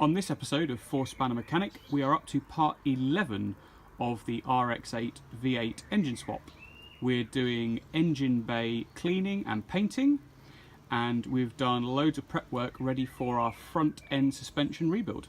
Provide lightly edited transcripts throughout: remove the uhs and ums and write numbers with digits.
On this episode of Four Spanner Mechanic, we are up to part 11 of the RX8 V8 engine swap. We're doing engine bay cleaning and painting, and we've done loads of prep work ready for our front end suspension rebuild.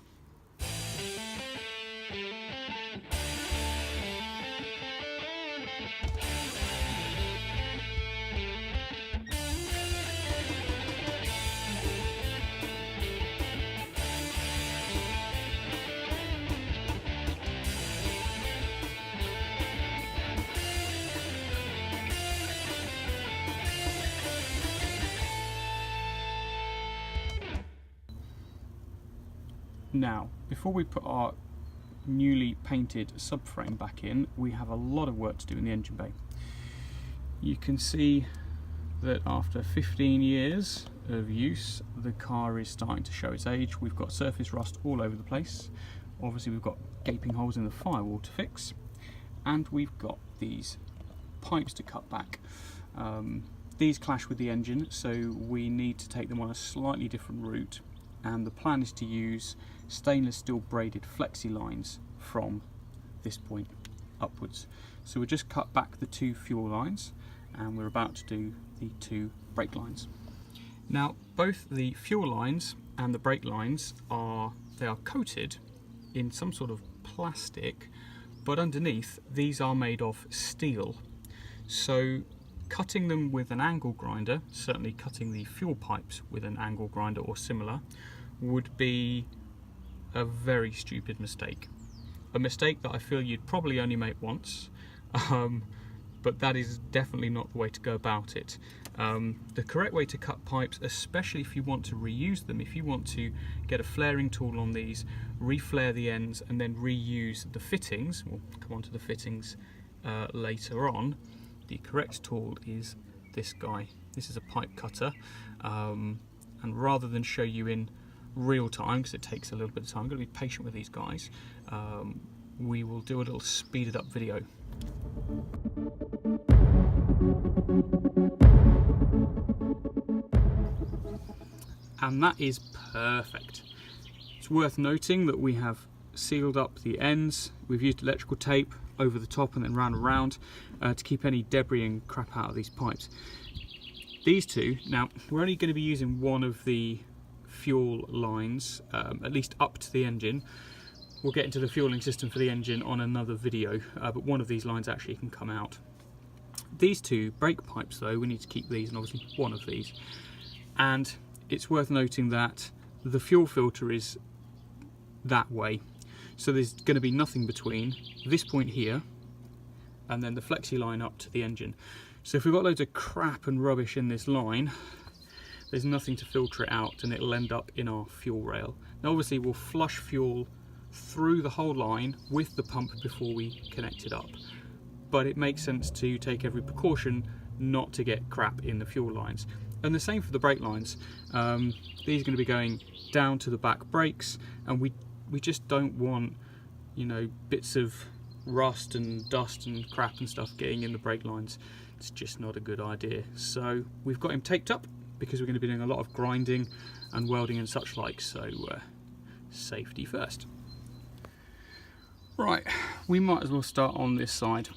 Now, before we put our newly painted subframe back in, we have a lot of work to do in the engine bay. You can see that after 15 years of use, the car is starting to show its age. We've got surface rust all over the place. Obviously we've got gaping holes in the firewall to fix, and we've got these pipes to cut back. These clash with the engine, so we need to take them on a slightly different route, and the plan is to use stainless steel braided flexi lines from this point upwards. So we'll just cut back the two fuel lines, and we're about to do the two brake lines. Now, both the fuel lines and the brake lines are coated in some sort of plastic, but underneath these are made of steel. So cutting them with an angle grinder, certainly cutting the fuel pipes with an angle grinder or similar, would be a very stupid mistake. A mistake that I feel you'd probably only make once, but that is definitely not the way to go about it. The correct way to cut pipes, especially if you want to reuse them, if you want to get a flaring tool on these, reflare the ends and then reuse the fittings, we'll come on to the fittings later on, the correct tool is this guy. This is a pipe cutter, and rather than show you in real time, because it takes a little bit of time, I'm going to be patient with these guys, we will do a little speeded up video. And that is perfect. It's worth noting that we have sealed up the ends. We've used electrical tape over the top and then round and round to keep any debris and crap out of these pipes. These two, now we're only going to be using one of the fuel lines, at least up to the engine. We'll get into the fueling system for the engine on another video, but one of these lines actually can come out. These two brake pipes though, we need to keep these, and obviously one of these. And it's worth noting that the fuel filter is that way, so there's going to be nothing between this point here and then the flexi line up to the engine. So if we've got loads of crap and rubbish in this line, there's nothing to filter it out, and it'll end up in our fuel rail. Now obviously we'll flush fuel through the whole line with the pump before we connect it up, but it makes sense to take every precaution not to get crap in the fuel lines. And the same for the brake lines. These are going to be going down to the back brakes, and we just don't want, you know, bits of rust and dust and crap and stuff getting in the brake lines. It's just not a good idea. So we've got him taped up because we're going to be doing a lot of grinding and welding and such like, so safety first. Right, we might as well start on this side,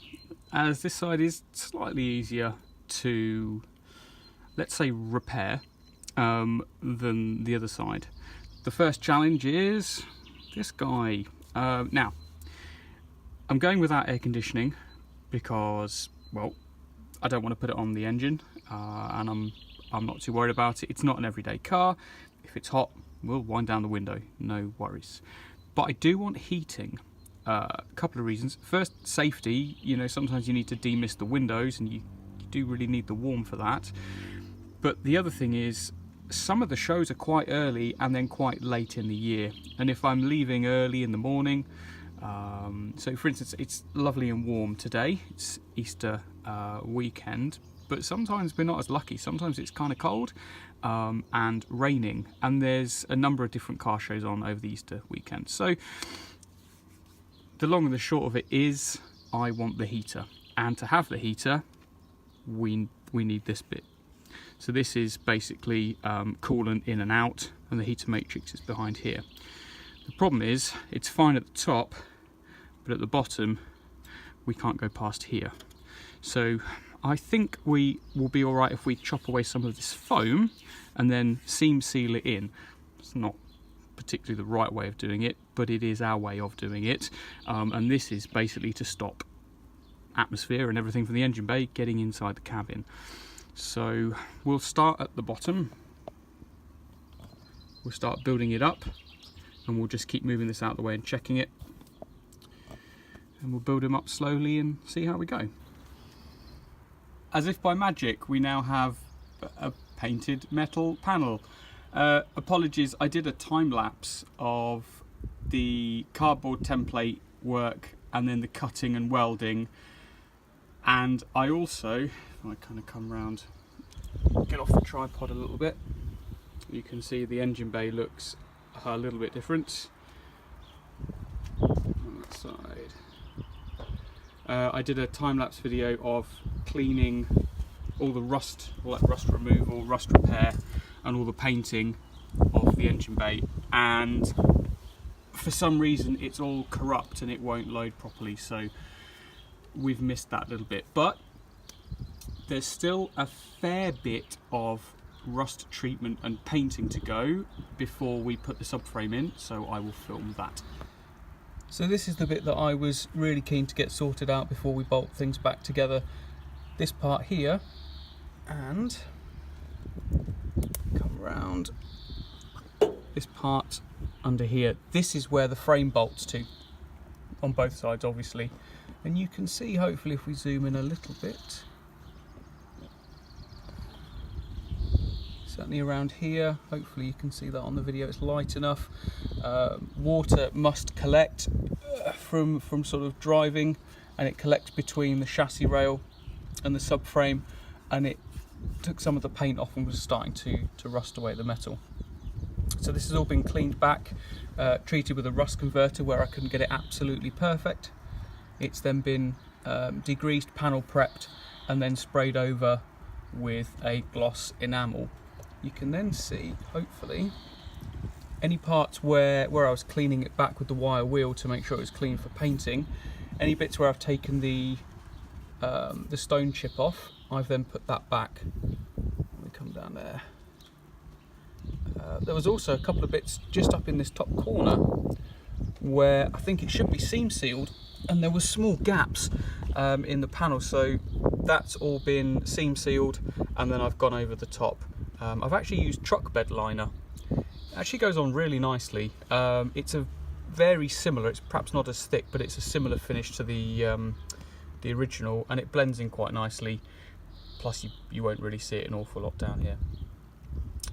as this side is slightly easier to, let's say, repair than the other side. The first challenge is this guy. Now, I'm going without air conditioning because, well, I don't want to put it on the engine, and I'm not too worried about it. It's not an everyday car. If it's hot, we'll wind down the window, no worries. But I do want heating. A couple of reasons. First, safety. You know, sometimes you need to demist the windows, and you do really need the warm for that. But the other thing is, some of the shows are quite early and then quite late in the year. And if I'm leaving early in the morning, so for instance, it's lovely and warm today. It's Easter weekend, but sometimes we're not as lucky. Sometimes it's kind of cold and raining, and there's a number of different car shows on over the Easter weekend. So the long and the short of it is, I want the heater, and to have the heater, we need this bit. So this is basically coolant in and out, and the heater matrix is behind here. The problem is it's fine at the top, but at the bottom we can't go past here. So I think we will be all right if we chop away some of this foam and then seam seal it in. It's not particularly the right way of doing it, but it is our way of doing it. And this is basically to stop atmosphere and everything from the engine bay getting inside the cabin. So we'll start at the bottom. We'll start building it up, and we'll just keep moving this out of the way and checking it. And we'll build them up slowly and see how we go. As if by magic, we now have a painted metal panel. Apologies, I did a time lapse of the cardboard template work and then the cutting and welding. And I also, if I kind of come round, get off the tripod a little bit, you can see the engine bay looks a little bit different on that side. I did a time-lapse video of cleaning all the rust, all that rust removal, rust repair, and all the painting of the engine bay, and for some reason it's all corrupt and it won't load properly, so we've missed that little bit. But there's still a fair bit of rust treatment and painting to go before we put the subframe in, so I will film that. So this is the bit that I was really keen to get sorted out before we bolt things back together. This part here, and come round, this part under here, this is where the frame bolts to, on both sides obviously. And you can see, hopefully if we zoom in a little bit, certainly around here, hopefully you can see that on the video, it's light enough. Water must collect from sort of driving, and it collects between the chassis rail and the subframe, and it took some of the paint off and was starting to rust away the metal. So this has all been cleaned back, treated with a rust converter where I couldn't get it absolutely perfect. It's then been degreased, panel prepped, and then sprayed over with a gloss enamel. You can then see, hopefully, any parts where I was cleaning it back with the wire wheel to make sure it was clean for painting. Any bits where I've taken the stone chip off, I've then put that back. Let me come down there. There was also a couple of bits just up in this top corner where I think it should be seam sealed, and there were small gaps in the panel, so that's all been seam sealed, and then I've gone over the top. I've actually used truck bed liner. It actually goes on really nicely. It's a very similar, it's perhaps not as thick, but it's a similar finish to the original, and it blends in quite nicely. Plus you won't really see it an awful lot down here.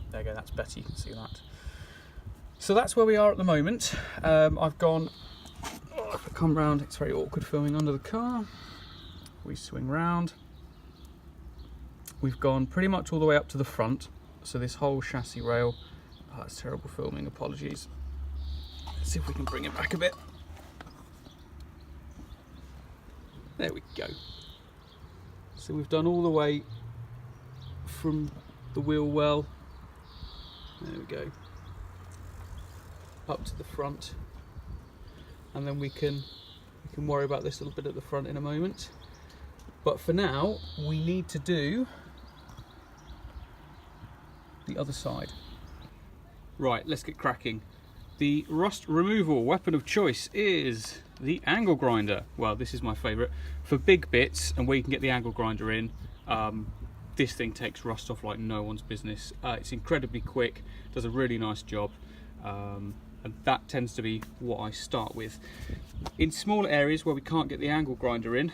There you go, that's better, you can see that. So that's where we are at the moment. I've gone, if I come round, it's very awkward filming under the car. We swing round. We've gone pretty much all the way up to the front. So this whole chassis rail, that's terrible filming, apologies. Let's see if we can bring it back a bit. There we go. So we've done all the way from the wheel well, there we go, up to the front, and then we can worry about this little bit at the front in a moment. But for now, we need to do the other side. Right, let's get cracking. The rust removal weapon of choice is the angle grinder. Well, this is my favourite. For big bits and where you can get the angle grinder in, this thing takes rust off like no one's business. It's incredibly quick, does a really nice job, and that tends to be what I start with. In smaller areas where we can't get the angle grinder in,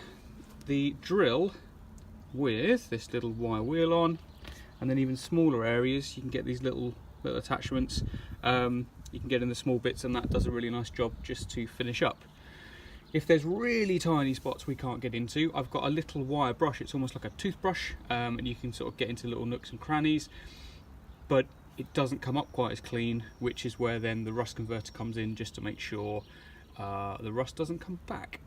the drill with this little wire wheel on, and then even smaller areas you can get these little attachments. You can get in the small bits, and that does a really nice job just to finish up. If there's really tiny spots we can't get into, I've got a little wire brush. It's almost like a toothbrush, and you can sort of get into little nooks and crannies, but it doesn't come up quite as clean, which is where then the rust converter comes in, just to make sure the rust doesn't come back.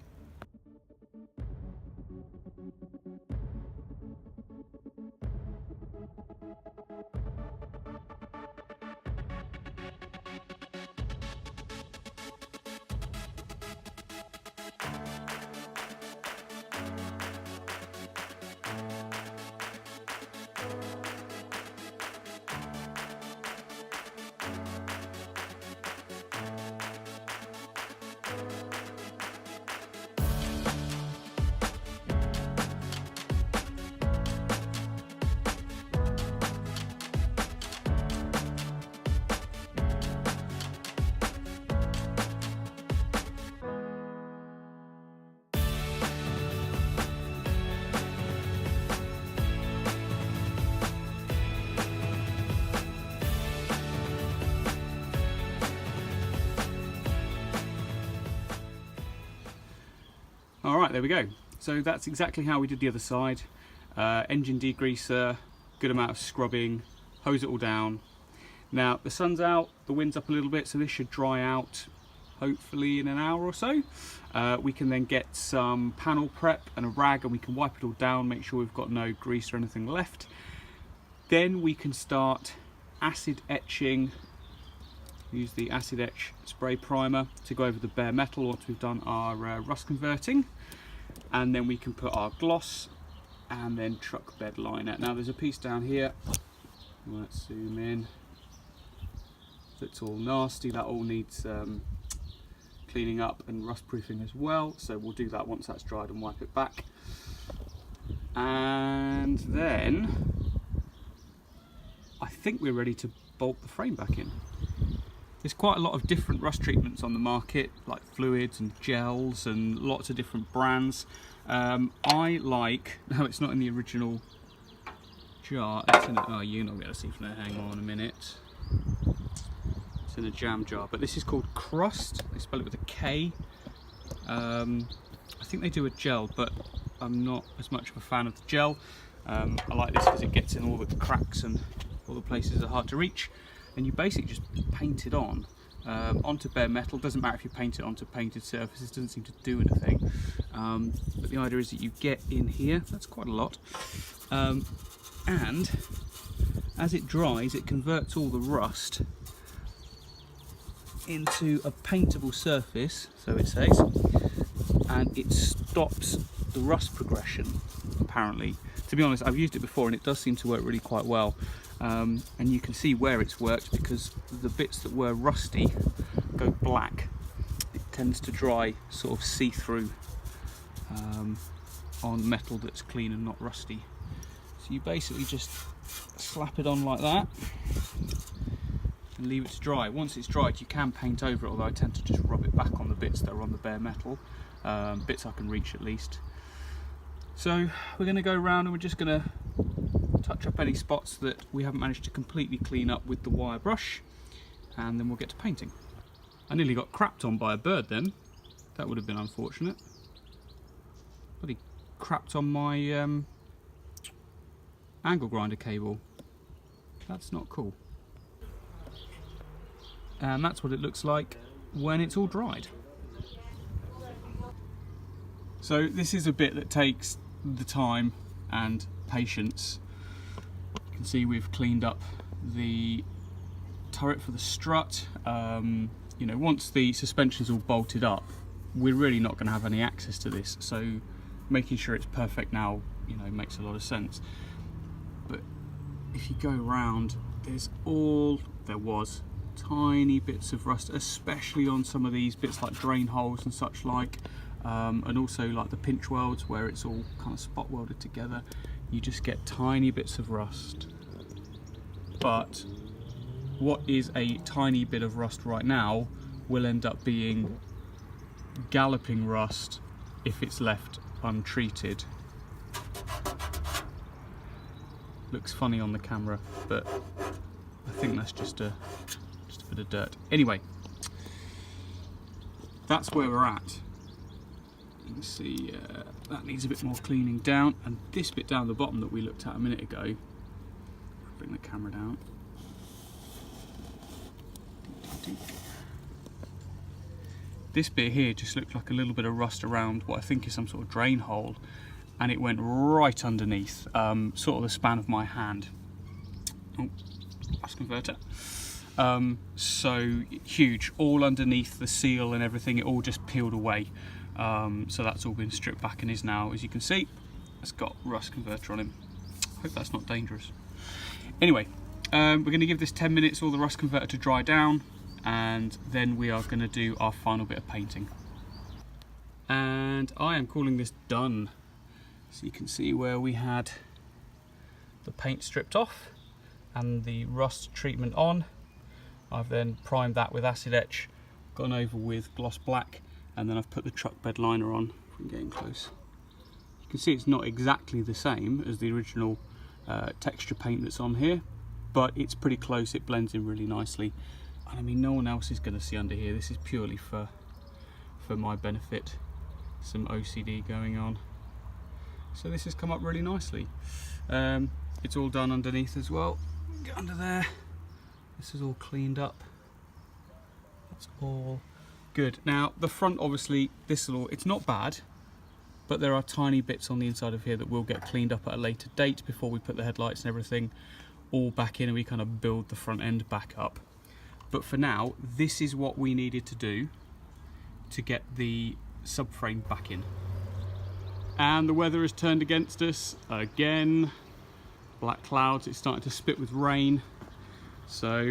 All right, there we go. So that's exactly how we did the other side. Engine degreaser, good amount of scrubbing, hose it all down. Now the sun's out, the wind's up a little bit, so this should dry out hopefully in an hour or so. We can then get some panel prep and a rag and we can wipe it all down, make sure we've got no grease or anything left. Then we can start acid etching. Use the acid etch spray primer to go over the bare metal once we've done our rust converting, and then we can put our gloss and then truck bed liner. Now there's a piece down here, let's zoom in, that's all nasty, that all needs cleaning up and rust proofing as well, so we'll do that once that's dried and wipe it back. And then I think we're ready to bolt the frame back in. There's quite a lot of different rust treatments on the market, like fluids and gels and lots of different brands. I like, no, it's not in the original jar, it's in oh, you're not going to see from there, hang on a minute. It's in a jam jar, but this is called Crust, they spell it with a K. I think they do a gel, but I'm not as much of a fan of the gel. I like this because it gets in all the cracks and all the places that are hard to reach. And you basically just paint it on onto bare metal. Doesn't matter if you paint it onto painted surfaces, doesn't seem to do anything. But the idea is that you get in here, that's quite a lot, and as it dries it converts all the rust into a paintable surface, so it says, and it stops the rust progression, apparently. To be honest, I've used it before and it does seem to work really quite well. And you can see where it's worked because the bits that were rusty go black. It tends to dry sort of see-through on metal that's clean and not rusty. So you basically just slap it on like that and leave it to dry. Once it's dried you can paint over it, although I tend to just rub it back on the bits that are on the bare metal, bits I can reach at least. So we're going to go around and we're just going to touch up any spots that we haven't managed to completely clean up with the wire brush, and then we'll get to painting. I nearly got crapped on by a bird then. That would have been unfortunate. But he crapped on my angle grinder cable. That's not cool. And that's what it looks like when it's all dried. So this is a bit that takes the time and patience. You can see we've cleaned up the turret for the strut. You know, once the suspension's all bolted up, we're really not going to have any access to this, so making sure it's perfect now, you know, makes a lot of sense. But if you go around, there was tiny bits of rust, especially on some of these bits like drain holes and such like, and also like the pinch welds where it's all kind of spot welded together. You just get tiny bits of rust. But what is a tiny bit of rust right now will end up being galloping rust if it's left untreated. Looks funny on the camera, but I think that's just a bit of dirt. Anyway, that's where we're at. You can see that needs a bit more cleaning down, and this bit down the bottom that we looked at a minute ago, bring the camera down. This bit here just looked like a little bit of rust around what I think is some sort of drain hole, and it went right underneath, sort of the span of my hand. Oh, bus converter. So huge, all underneath the seal and everything, it all just peeled away. So that's all been stripped back and is now, as you can see, it's got rust converter on him. Hope that's not dangerous. Anyway, we're going to give this 10 minutes, all the rust converter to dry down, and then we are going to do our final bit of painting. And I am calling this done. So you can see where we had the paint stripped off and the rust treatment on. I've then primed that with acid etch, gone over with gloss black, and then I've put the truck bed liner on. If I'm getting close, you can see it's not exactly the same as the original texture paint that's on here, but it's pretty close. It blends in really nicely, and I mean no one else is going to see under here. This is purely for my benefit. some OCD going on. So this has come up really nicely. It's all done underneath as well. Get under there. This is all cleaned up. That's all good. Now the front, obviously, it's not bad, but there are tiny bits on the inside of here that will get cleaned up at a later date before we put the headlights and everything all back in and we kind of build the front end back up. But for now, this is what we needed to do to get the subframe back in. And the weather has turned against us again. Black clouds, it's starting to spit with rain. So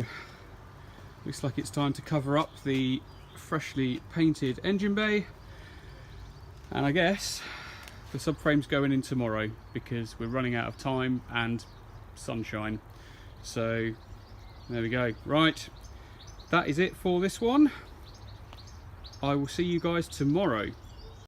looks like it's time to cover up the freshly painted engine bay. And I guess the subframe's going in tomorrow because we're running out of time and sunshine. So there we go. Right, that is it for this one. I will see you guys tomorrow.